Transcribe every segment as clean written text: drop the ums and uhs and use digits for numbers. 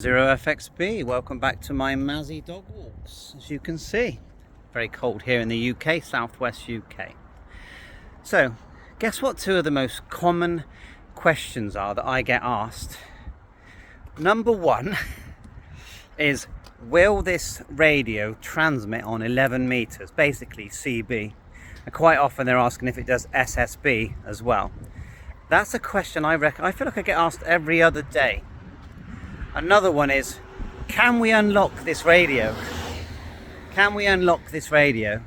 0FXB, welcome back to my Mazzy dog walks. As you can see, very cold here in the UK, southwest UK. So, guess what two of the most common questions are that I get asked? Number one is, will this radio transmit on 11 meters, basically CB? And quite often they're asking if it does SSB as well. That's a question I feel like I get asked every other day. Another one is, can we unlock this radio? Can we unlock this radio?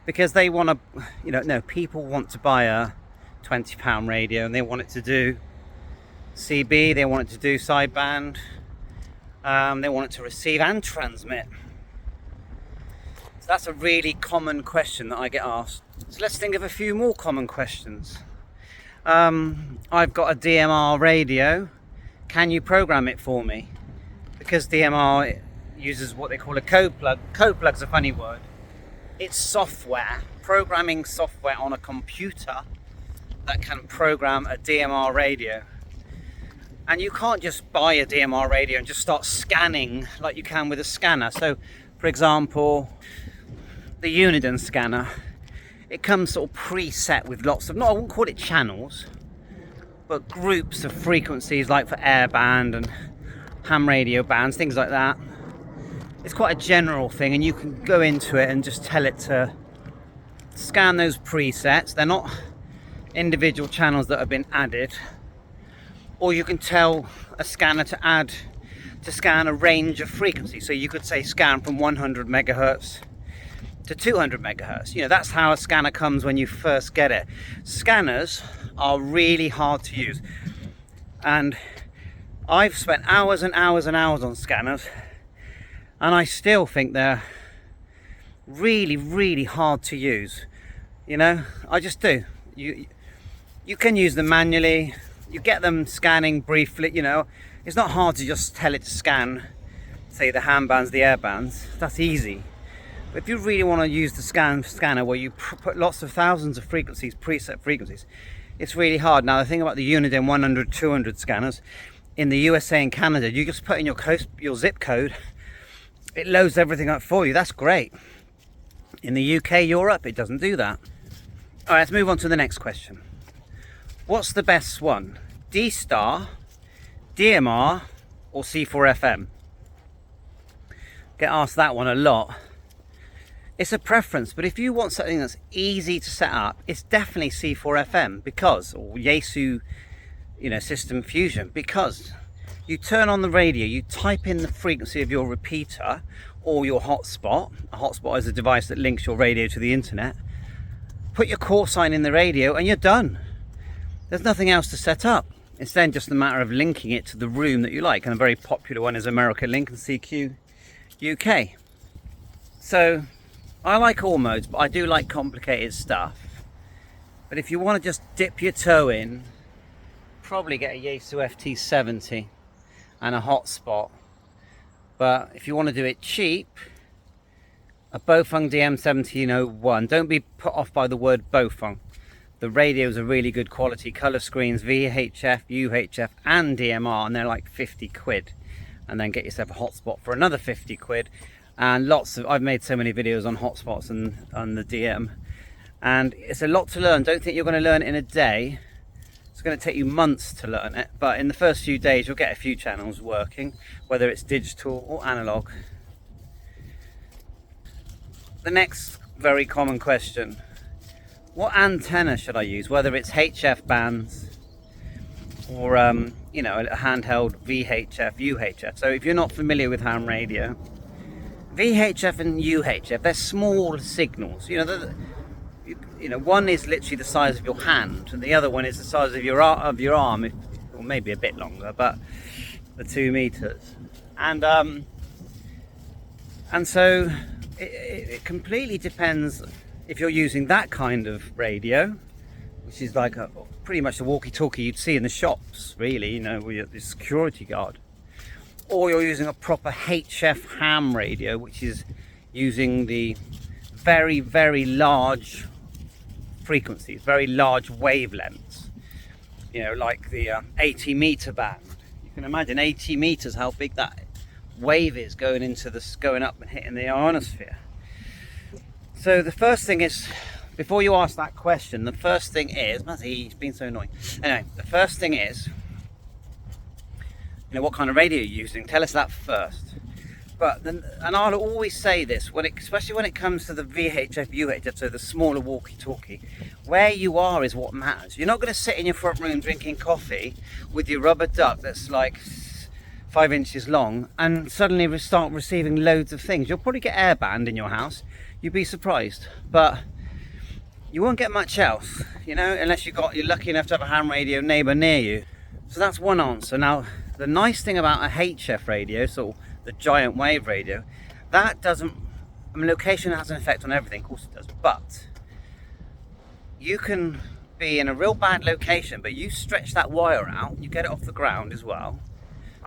Because they want to, people want to buy a £20 radio and they want it to do CB, they want it to do sideband, they want it to receive and transmit. So that's a really common question that I get asked. So let's think of a few more common questions. I've got a DMR radio. Can you program it for me? Because DMR uses what they call a code plug. Code plug's a funny word. It's software, programming software on a computer that can program a DMR radio. And you can't just buy a DMR radio and just start scanning like you can with a scanner. So, for example, the Uniden scanner, it comes sort of preset with lots of, I wouldn't call it channels, but groups of frequencies, like for airband and ham radio bands, things like that. It's quite a general thing, and you can go into it and just tell it to scan those presets. They're not individual channels that have been added. Or you can tell a scanner to scan a range of frequencies. So you could say scan from 100 megahertz to 200 megahertz. That's how a scanner comes when you first get it. Scanners are really hard to use, and I've spent hours and hours and hours on scanners, and I still think they're really, really hard to use. I just do. You can use them manually. You get them scanning briefly. It's not hard to just tell it to scan, say, the ham bands, the air bands. That's easy. But if you really want to use the scanner where you put lots of thousands of frequencies, preset frequencies, it's really hard. Now, the thing about the Uniden 100, 200 scanners, in the USA and Canada, you just put in your zip code, it loads everything up for you. That's great. In the UK, Europe, it doesn't do that. All right, let's move on to the next question. What's the best one? D-Star, DMR, or C4FM? Get asked that one a lot. It's a preference, but if you want something that's easy to set up, it's definitely C4FM, or Yaesu, System Fusion, because you turn on the radio, you type in the frequency of your repeater or your hotspot. A hotspot is a device that links your radio to the internet. Put your call sign in the radio and you're done. There's nothing else to set up. It's then just a matter of linking it to the room that you like, and a very popular one is America Link and CQ UK. So I like all modes, but I do like complicated stuff. But if you want to just dip your toe in, probably get a Yaesu FT70 and a hotspot. But if you want to do it cheap, a Bofeng DM1701. Don't be put off by the word Bofeng. The radios are really good quality color screens, VHF, UHF and DMR, and they're like 50 quid. And then get yourself a hotspot for another 50 quid. And I've made so many videos on hotspots and on the DM, and it's a lot to learn. Don't think you're going to learn it in a day. It's going to take you months to learn it, but in the first few days you'll get a few channels working, whether it's digital or analog. The next very common question: what antenna should I use? Whether it's HF bands or a handheld VHF, UHF. So if you're not familiar with ham radio, VHF and UHF, they're small signals. One is literally the size of your hand, and the other one is the size of your arm, or maybe a bit longer, but the 2 meters. And so it completely depends if you're using that kind of radio, which is like pretty much a walkie-talkie you'd see in the shops, really, with the security guard. Or you're using a proper HF ham radio, which is using the very, very large frequencies, very large wavelengths, like the 80 meter band. You You can imagine 80 meters how big that wave is going up and hitting the ionosphere. So the first thing is, before you ask that question, the first thing is, he's been so annoying. Anyway, the first thing is, what kind of radio you're using. Tell us that first. But then, and I'll always say this, especially when it comes to the VHF, UHF, so the smaller walkie-talkie, where you are is what matters. You're not going to sit in your front room drinking coffee with your rubber duck that's like 5 inches long and suddenly start receiving loads of things. You'll probably get airband in your house. You'd be surprised, but you won't get much else, unless you're lucky enough to have a ham radio neighbour near you. So that's one answer. Now, the nice thing about a HF radio, so the giant wave radio, that doesn't, location has an effect on everything, of course it does, but you can be in a real bad location, but you stretch that wire out, you get it off the ground as well,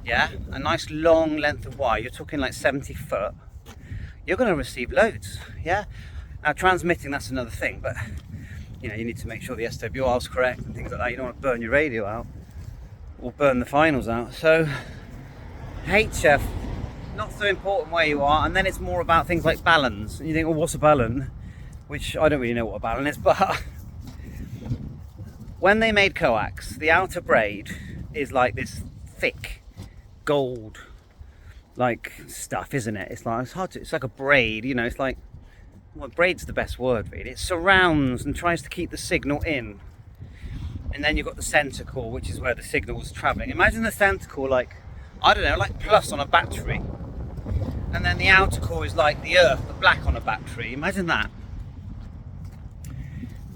yeah, a nice long length of wire, you're talking like 70 foot, you're going to receive loads, yeah. Now transmitting, that's another thing, but you need to make sure the SWR is correct and things like that. You don't want to burn your radio out or burn the finals out. So HF, not so important where you are, and then it's more about things like baluns. And you think, well, what's a balun? Which I don't really know what a balun is, but when they made coax, the outer braid is like this thick gold like stuff, isn't it? It's like a braid, it's like, well, braid's the best word really. It surrounds and tries to keep the signal in. And then you've got the center core, which is where the signal was traveling. Imagine the center core like plus on a battery. And then the outer core is like the earth, the black on a battery. Imagine that.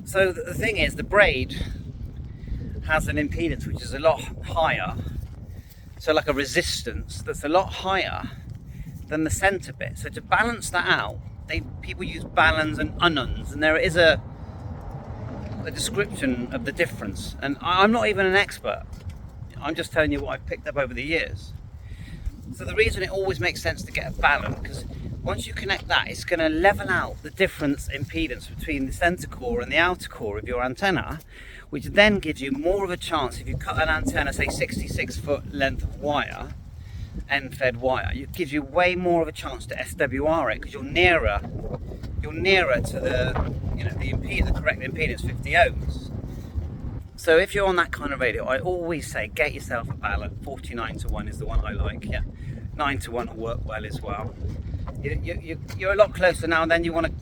So the thing is, the braid has an impedance which is a lot higher. So like a resistance that's a lot higher than the center bit. So to balance that out, people use baluns and ununs, and there is a description of the difference. And I'm not even an expert. I'm just telling you what I've picked up over the years. So the reason it always makes sense to get a balun, because once you connect that, it's going to level out the difference impedance between the center core and the outer core of your antenna, which then gives you more of a chance. If you cut an antenna, say 66 foot length of wire, end-fed wire, it gives you way more of a chance to SWR it, because you're nearer to the correct impedance, 50 ohms. So if you're on that kind of radio, I always say get yourself a balun. 49:1 is the one I like. Yeah, 9:1 will work well as well. You're a lot closer now. And then you want to,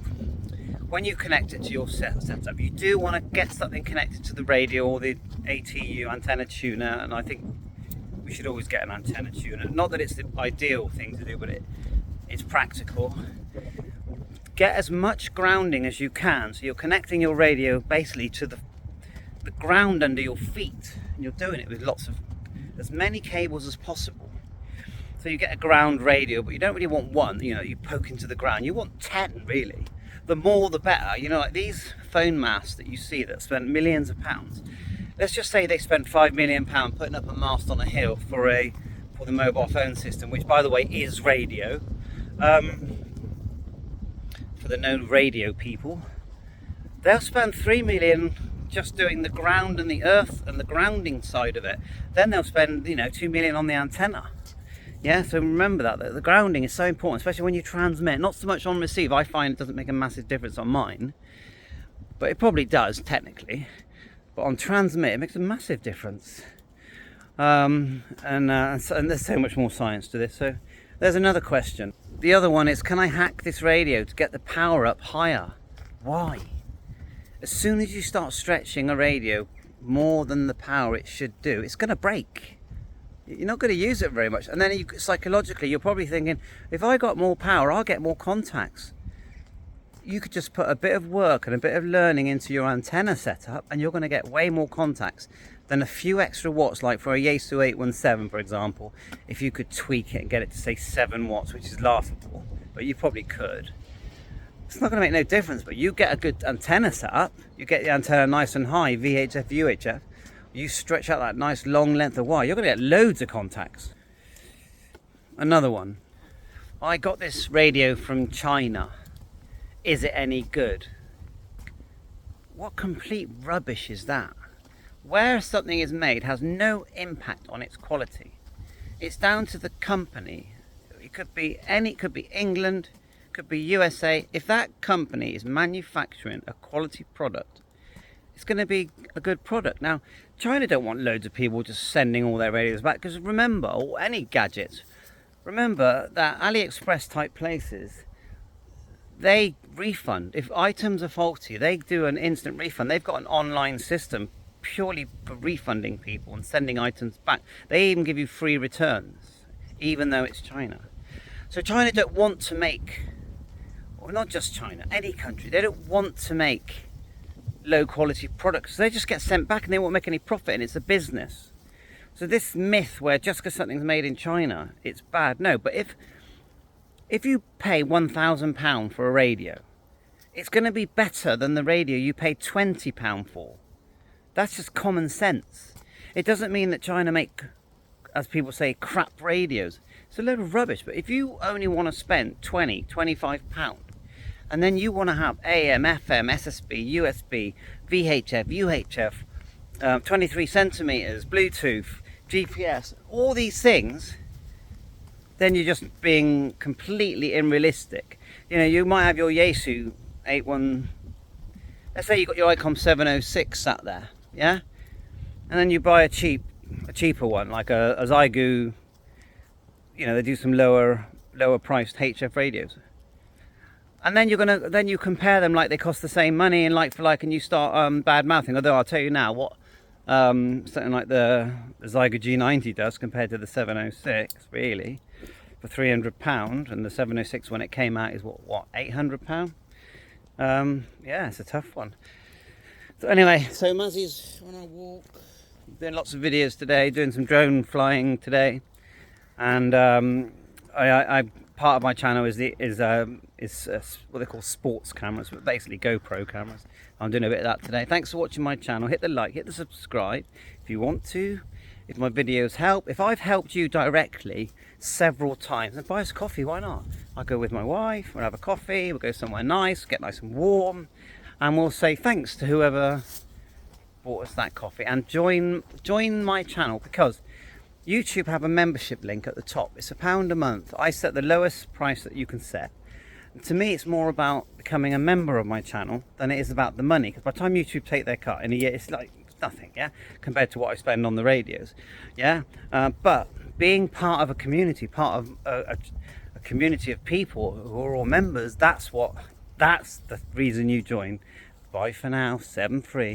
when you connect it to your setup, you do want to get something connected to the radio or the ATU antenna tuner. And I think we should always get an antenna tuner. Not that it's the ideal thing to do, but it's practical. Get as much grounding as you can, so you're connecting your radio basically to the ground under your feet, and you're doing it with as many cables as possible. So you get a ground radio, but you don't really want one, you poke into the ground. You want 10 really. The more the better. Like these phone masts that you see that spent millions of pounds. Let's just say they spent £5 million putting up a mast on a hill for the mobile phone system, which by the way is radio. For the known radio people, they'll spend 3 million just doing the ground and the earth and the grounding side of it. Then they'll spend 2 million on the antenna. Yeah, so remember that the grounding is so important, especially when you transmit. Not so much on receive. I find it doesn't make a massive difference on mine, but it probably does technically. But on transmit, it makes a massive difference. And there's so much more science to this. So there's another question. The other one is, can I hack this radio to get the power up higher? Why? As soon as you start stretching a radio more than the power it should do, it's going to break. You're not going to use it very much. And then psychologically, you're probably thinking, if I got more power, I'll get more contacts. You could just put a bit of work and a bit of learning into your antenna setup, and you're going to get way more contacts than a few extra watts, like for a Yaesu 817, for example. If you could tweak it and get it to say 7 watts, which is laughable, but you probably could. It's not going to make no difference, but you get a good antenna setup, you get the antenna nice and high, VHF, UHF, you stretch out that nice long length of wire, you're going to get loads of contacts. Another one. I got this radio from China. Is it any good? What complete rubbish is that? Where something is made has no impact on its quality. It's down to the company. It could be it could be England, it could be USA. If that company is manufacturing a quality product, it's going to be a good product. Now, China don't want loads of people just sending all their radios back, because remember, or any gadgets, remember that AliExpress type places, they refund. If items are faulty, they do an instant refund. They've got an online system purely for refunding people and sending items back. They even give you free returns, even though it's China. So China don't want to make, or not just China, any country, they don't want to make low quality products. They just get sent back and they won't make any profit, and it's a business. So this myth where just because something's made in China, it's bad. No, but if you pay £1,000 for a radio, it's going to be better than the radio you paid £20 for. That's just common sense. It doesn't mean that China make, as people say, crap radios. It's a load of rubbish. But if you only want to spend £20–25, and then you want to have AM, FM, SSB, USB, VHF, UHF, 23 centimeters, Bluetooth, GPS, all these things, then you're just being completely unrealistic. You know, you might have your Yaesu 81, let's say you got your ICOM 706 sat there, yeah? And then you buy a cheaper one, like a Xiegu, you know, they do some lower priced HF radios. And then you compare them like they cost the same money and like for like, and you start bad mouthing. Although I'll tell you now what something like the Xiegu G90 does compared to the 706, really, for £300, and the 706 when it came out is what £800. Yeah, it's a tough one. So anyway, so Mazzy's on a walk, doing lots of videos today, doing some drone flying today, and I part of my channel is what they call sports cameras, but basically GoPro cameras. I'm doing a bit of that today. Thanks for watching my channel. Hit the like, hit the subscribe if you want to. If my videos help, if I've helped you directly several times, then buy us coffee. Why not? I'll go with my wife. We'll have a coffee. We'll go somewhere nice, get nice and warm, and we'll say thanks to whoever bought us that coffee. And join my channel, because YouTube have a membership link at the top. It's £1 a month. I set the lowest price that you can set. And to me, it's more about becoming a member of my channel than it is about the money. Because by the time YouTube take their cut in a year, it's like nothing, yeah, compared to what I spend on the radios, yeah. But being part of a community, part of a community of people who are all members, that's the reason you join. Bye for now. 7-3.